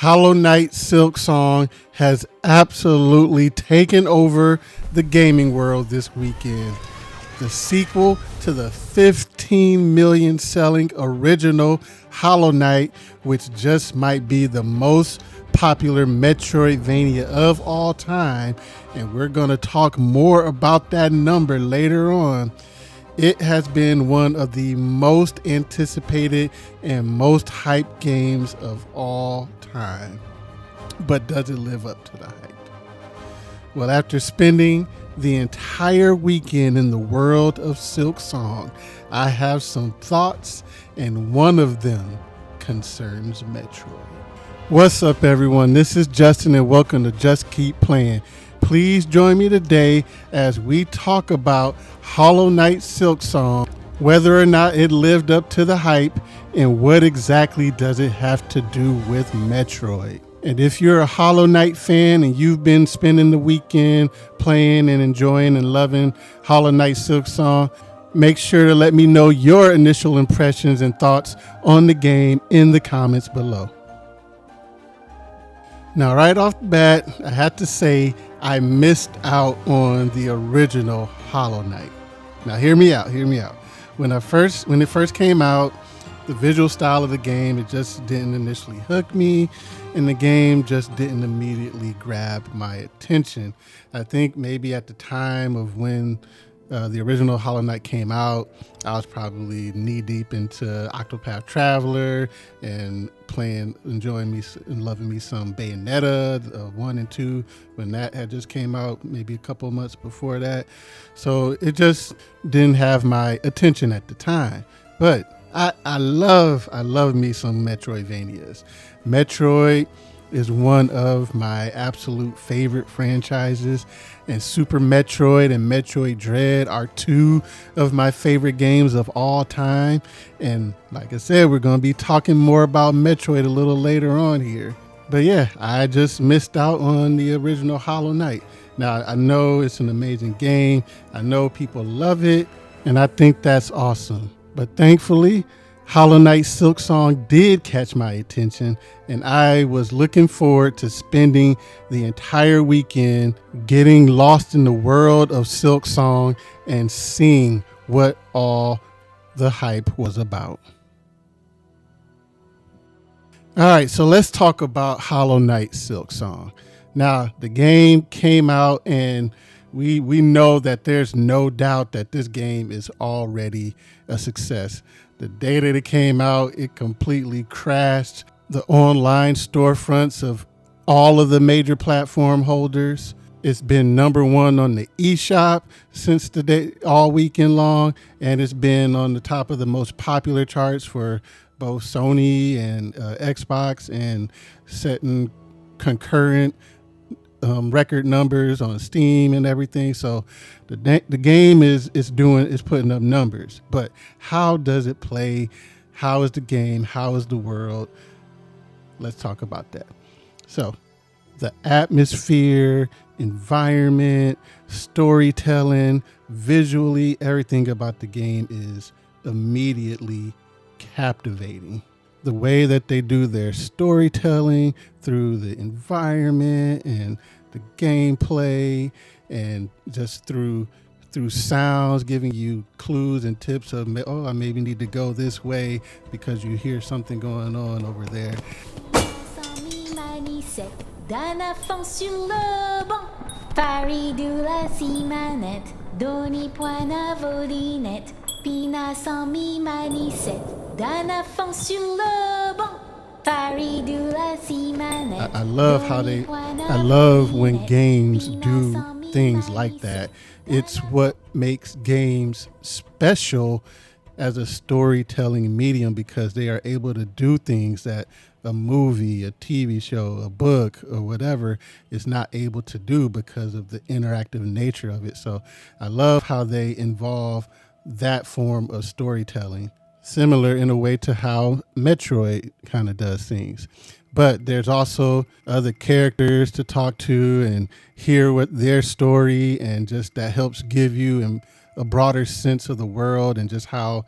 Hollow Knight Silksong has absolutely taken over the gaming world this weekend. The sequel to the 15 million selling original Hollow Knight, which just might be the most popular Metroidvania of all time, and we're going to talk more about that number later on. It has been one of the most anticipated and most hyped games of all time. But does it live up to the hype? Well, after spending the entire weekend in the world of Silksong, I have some thoughts, and one of them concerns Metroid. What's up, everyone? This is Justin, and welcome to Just Keep Playing. Please join me today as we talk about Hollow Knight Silksong, whether or not it lived up to the hype, and what exactly does it have to do with Metroid. And if you're a Hollow Knight fan and you've been spending the weekend playing and enjoying and loving Hollow Knight Silksong, make sure to let me know your initial impressions and thoughts on the game in the comments below. Now, right off the bat, I have to say I missed out on the original Hollow Knight. Now, hear me out. When it first came out, the visual style of the game, it just didn't initially hook me, and the game just didn't immediately grab my attention. I think maybe at the time of when the original Hollow Knight came out, I was probably knee deep into Octopath Traveler and enjoying me and loving me some Bayonetta 1 and 2 when that had just came out, maybe a couple of months before that. So it just didn't have my attention at the time. But I love me some Metroidvanias. Metroid is one of my absolute favorite franchises, and Super Metroid and Metroid Dread are two of my favorite games of all time. And like I said, we're going to be talking more about Metroid a little later on here. But yeah, I just missed out on the original Hollow Knight. Now, I know it's an amazing game. I know people love it, and I think that's awesome. But thankfully, Hollow Knight Silksong did catch my attention, and I was looking forward to spending the entire weekend getting lost in the world of Silksong and seeing what all the hype was about. All right, so let's talk about Hollow Knight Silksong. Now, the game came out, and we know that there's no doubt that this game is already a success. The day that it came out, it completely crashed the online storefronts of all of the major platform holders. It's been number one on the eShop since the day, all weekend long, and it's been on the top of the most popular charts for both Sony and Xbox, and setting concurrent record numbers on Steam and everything. So the game is putting up numbers. But how does it play? How is the game? How is the world? Let's talk about that. So the atmosphere, environment, storytelling, visually, everything about the game is immediately captivating. The way that they do their storytelling through the environment and the gameplay, and just through sounds, giving you clues and tips of, oh, I maybe need to go this way because you hear something going on over there. I love when games do things like that. It's what makes games special as a storytelling medium, because they are able to do things that a movie, a TV show, a book, or whatever is not able to do because of the interactive nature of it. So I love how they involve that form of storytelling, similar in a way to how Metroid kind of does things. But there's also other characters to talk to and hear what their story, and just that helps give you a broader sense of the world and just how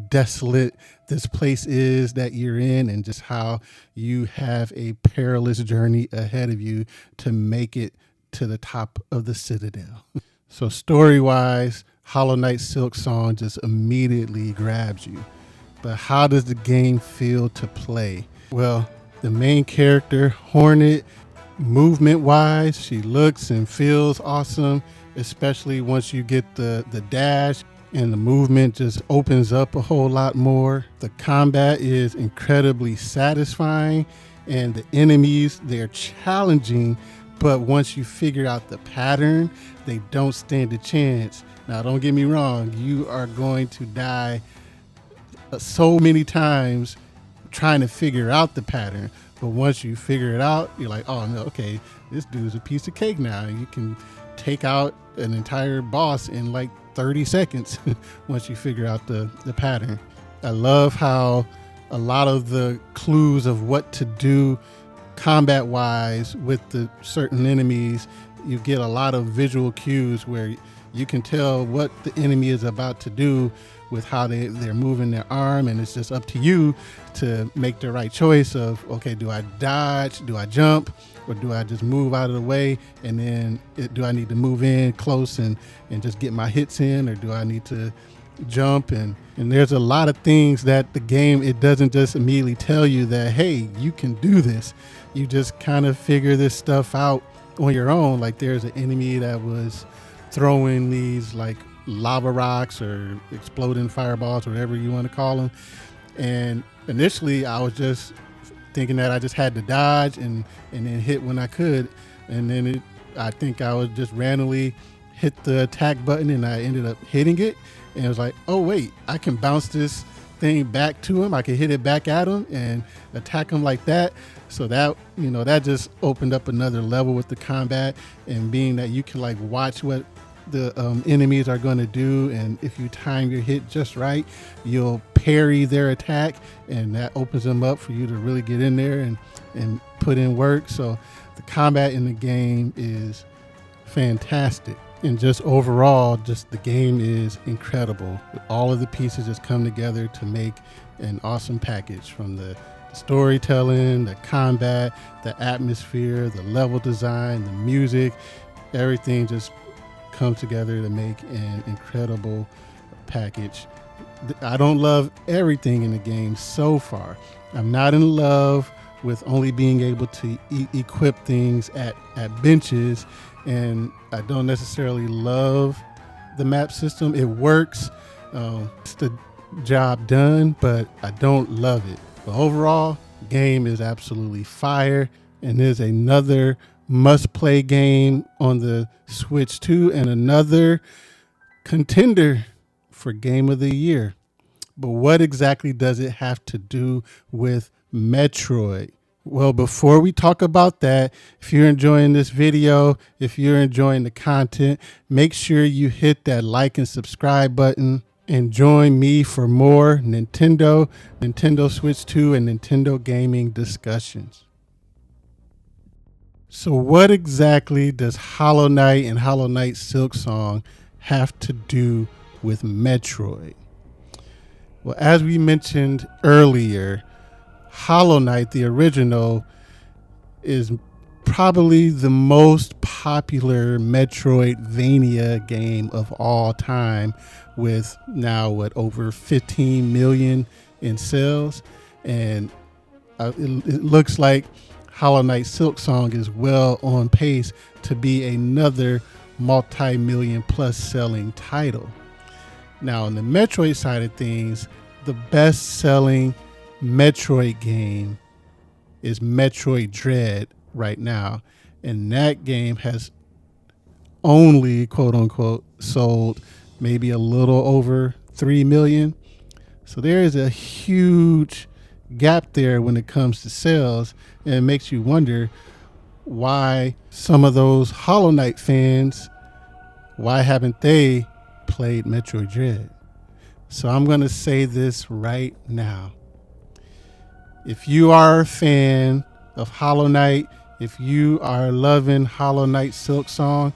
desolate this place is that you're in, and just how you have a perilous journey ahead of you to make it to the top of the citadel. So story-wise, Hollow Knight Silksong just immediately grabs you. But how does the game feel to play? Well, the main character, Hornet, movement-wise, she looks and feels awesome, especially once you get the dash, and the movement just opens up a whole lot more. The combat is incredibly satisfying, and the enemies, they're challenging, but once you figure out the pattern, they don't stand a chance. Now, don't get me wrong, you are going to die so many times trying to figure out the pattern, but once you figure it out, you're like, oh no, okay, this dude's a piece of cake now. You can take out an entire boss in like 30 seconds once you figure out the pattern. I love how a lot of the clues of what to do combat wise with the certain enemies, you get a lot of visual cues where you can tell what the enemy is about to do with how they're moving their arm, and it's just up to you to make the right choice of, okay, do I dodge, do I jump, or do I just move out of the way, and then do I need to move in close and just get my hits in, or do I need to jump? And there's a lot of things that the game, it doesn't just immediately tell you that, hey, you can do this. You just kind of figure this stuff out on your own. Like there's an enemy that was throwing these like lava rocks or exploding fireballs, whatever you want to call them. And initially I was just thinking that I just had to dodge and then hit when I could. And then I think I would just randomly hit the attack button and I ended up hitting it. And it was like, oh wait, I can bounce this thing back to him. I can hit it back at him and attack him like that. So that, that just opened up another level with the combat, and being that you can like watch what the enemies are going to do, and if you time your hit just right, you'll parry their attack, and that opens them up for you to really get in there and put in work. So the combat in the game is fantastic, and just overall, just the game is incredible. All of the pieces just come together to make an awesome package, from the storytelling, the combat, the atmosphere, the level design, the music. Everything just comes together to make an incredible package. I don't love everything in the game so far. I'm not in love with only being able to equip things at benches, and I don't necessarily love the map system. It works, it's the job done, but I don't love it. But overall, the game is absolutely fire, and there's another must-play game on the Switch 2 and another contender for Game of the Year. But what exactly does it have to do with Metroid? Well, before we talk about that, if you're enjoying this video, if you're enjoying the content, make sure you hit that like and subscribe button and join me for more Nintendo Switch 2, and Nintendo gaming discussions. So what exactly does Hollow Knight and Hollow Knight Silksong have to do with Metroid? Well, as we mentioned earlier, Hollow Knight, the original, is probably the most popular Metroidvania game of all time, with now over 15 million in sales. And it looks like Hollow Knight Silksong is well on pace to be another multi-million plus selling title. Now, on the Metroid side of things, the best selling Metroid game is Metroid Dread right now, and that game has only, quote unquote, sold maybe a little over 3 million. So there is a huge gap there when it comes to sales, and it makes you wonder why some of those Hollow Knight fans, why haven't they played Metroid Dread? So I'm going to say this right now. If you are a fan of Hollow Knight, if you are loving Hollow Knight Silksong,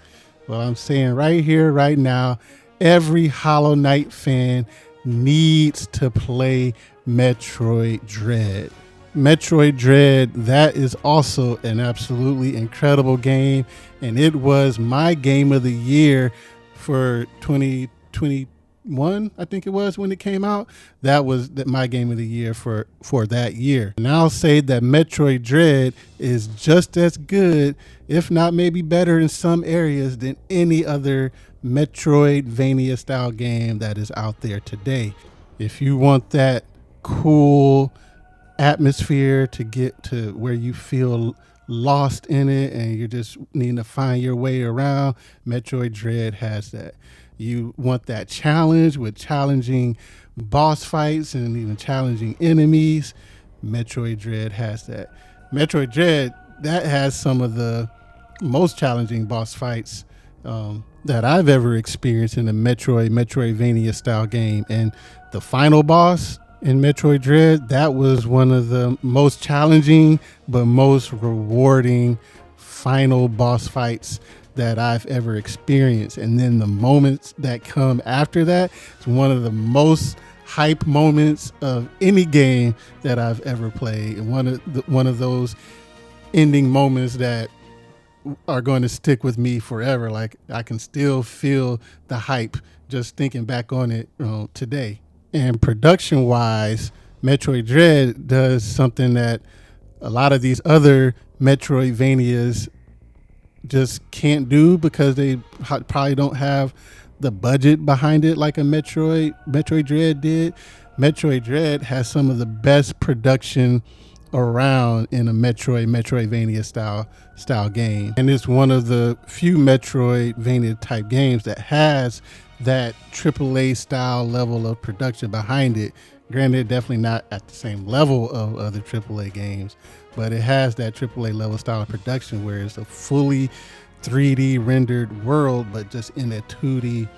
well, I'm saying right here, right now, every Hollow Knight fan needs to play Metroid Dread. Metroid Dread, that is also an absolutely incredible game, and it was my game of the year for 2021, I think it was, when it came out. That was my game of the year for that year. And I'll say that Metroid Dread is just as good, if not maybe better in some areas, than any other Metroidvania style game that is out there today. If you want that cool atmosphere to get to where you feel lost in it and you're just needing to find your way around, Metroid Dread has that. You want that challenge with challenging boss fights and even challenging enemies, Metroid Dread has that. Metroid Dread, that has some of the most challenging boss fights that I've ever experienced in a Metroidvania style game. And the final boss in Metroid Dread, that was one of the most challenging but most rewarding final boss fights that I've ever experienced. And then the moments that come after that, it's one of the most hype moments of any game that I've ever played, and one of those ending moments that are going to stick with me forever. Like, I can still feel the hype just thinking back on it today. And production wise, Metroid Dread does something that a lot of these other Metroidvanias just can't do because they probably don't have the budget behind it like a Metroid Dread did. Metroid Dread has some of the best production around in a Metroidvania style game, and it's one of the few Metroidvania type games that has that AAA style level of production behind it. Granted, definitely not at the same level of other AAA games, but it has that AAA level style of production where it's a fully 3D rendered world, but just in a 2D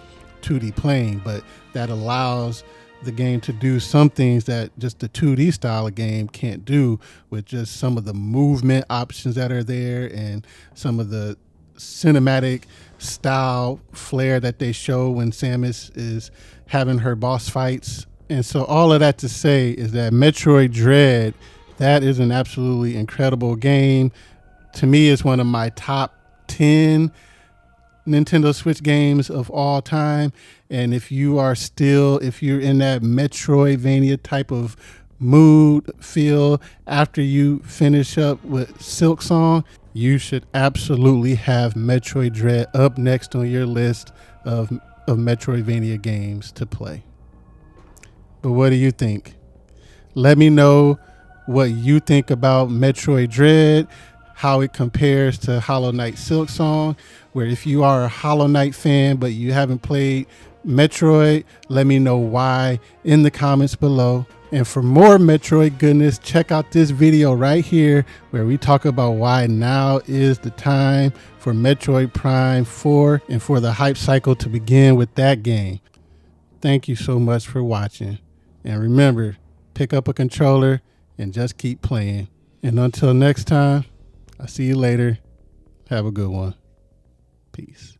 plane. But that allows the game to do some things that just the 2D style of game can't do, with just some of the movement options that are there and some of the cinematic style flair that they show when Samus is having her boss fights. And so all of that to say is that Metroid Dread, that is an absolutely incredible game. To me, it's one of my top 10 Nintendo Switch games of all time. And if you're in that Metroidvania type of mood, feel after you finish up with Silksong, you should absolutely have Metroid Dread up next on your list of Metroidvania games to play. But what do you think? Let me know what you think about Metroid Dread, how it compares to Hollow Knight Silksong, where if you are a Hollow Knight fan but you haven't played Metroid, let me know why in the comments below. And for more Metroid goodness, check out this video right here where we talk about why now is the time for Metroid Prime 4 and for the hype cycle to begin with that game. Thank you so much for watching. And remember, pick up a controller and just keep playing. And until next time, I'll see you later. Have a good one. Peace.